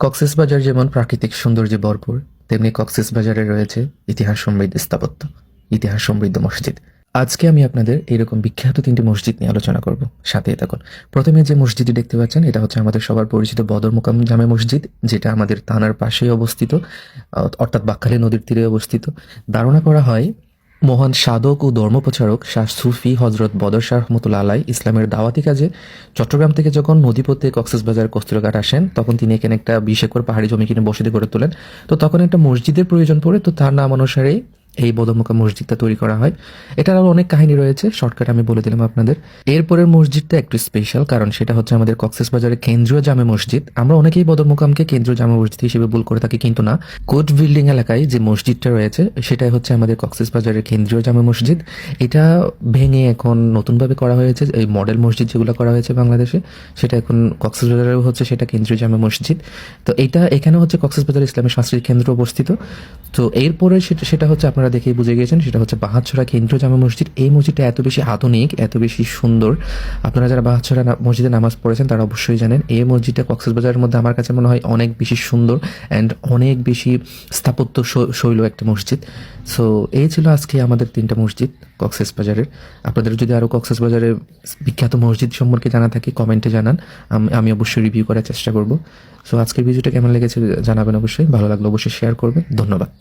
কক্সবাজার যেমন প্রাকৃতিক সৌন্দর্যে ভরপুর, তেমনি কক্সবাজারে রয়েছে ইতিহাস সমৃদ্ধ স্থাপত্য, ইতিহাস সমৃদ্ধ মসজিদ। আজকে আমি আপনাদের এরকম বিখ্যাত ৩টি মসজিদ নিয়ে আলোচনা করব। সাথেই থাকুন। প্রথমে যে মসজিদটি দেখতে পাচ্ছেন এটা হচ্ছে আমাদের সবার পরিচিত বদর মোকাম জামে মসজিদ, যেটা আমাদের থানার পাশেই অবস্থিত, অর্থাৎ বাকখালী নদীর তীরে অবস্থিত। ধারণা করা হয় মহান সাধক ও ধর্মপ্রচারক শাহ সুফি হজরত বদর শাহ রহমতুল্লাহ আলাই ইসলামের দাওয়াতি কাজে চট্টগ্রাম থেকে যখন নদীপথে কক্সবাজার কস্তুরঘাট আসেন, তখন তিনি এখানে একটা ২০ একর পাহাড়ি জমি কিনে বসতি করে তোলেন। তো তখন একটা মসজিদের প্রয়োজন পড়ে, তো তার নাম অনুসারেই এই বদরমুকা মসজিদটা তৈরি করা হয়। এটার আরও অনেক কাহিনী রয়েছে, শর্টকাট আমি বলে দিলাম আপনাদের। এরপরের মসজিদটা একটু স্পেশাল, কারণ সেটা হচ্ছে আমাদের কক্সবাজারের কেন্দ্রীয় জামে মসজিদ। আমরা অনেকেই বদরমুকামকে কেন্দ্রীয় জামে মসজিদ হিসেবে ভুল করে থাকি, কিন্তু না। কোট বিল্ডিং এলাকায় যে মসজিদটা রয়েছে সেটাই হচ্ছে আমাদের কক্সবাজারের কেন্দ্রীয় জামে মসজিদ। এটা ভেঙে এখন নতুনভাবে করা হয়েছে, এই মডেল মসজিদ যেগুলো করা হয়েছে বাংলাদেশে, সেটা এখন কক্সবাজারেও হচ্ছে, সেটা কেন্দ্রীয় জামে মসজিদ। তো এখানে হচ্ছে কক্সবাজার ইসলামের সাংস্কৃতিক কেন্দ্র অবস্থিত। তো এরপরে সেটা হচ্ছে আপনারা দেখেই বুঝে গিয়েছেন, সেটা হচ্ছে বাহাতছড়া কেন্দ্রীয় জামে মসজিদ। এই মসজিদটা এত বেশি আধুনিক, এত বেশি সুন্দর। আপনারা যারা বাহাতছড়া মসজিদে নামাজ পড়েছেন তারা অবশ্যই জানেন এই মসজিদটা কক্সবাজারের মধ্যে আমার কাছে মনে হয় অনেক বেশি সুন্দর অ্যান্ড অনেক বেশি স্থাপত্য শৈল একটা মসজিদ। সো এই ছিল আজকে আমাদের 3টা মসজিদ কক্সবাজারের। আপনাদের যদি আরও কক্সবাজারের বিখ্যাত মসজিদ সম্পর্কে জানা থাকে কমেন্টে জানান, আমি অবশ্যই রিভিউ করার চেষ্টা করব। সো আজকের ভিডিওটা কেমন লেগেছে জানাবেন অবশ্যই, ভালো লাগলে অবশ্যই শেয়ার করবেন। ধন্যবাদ।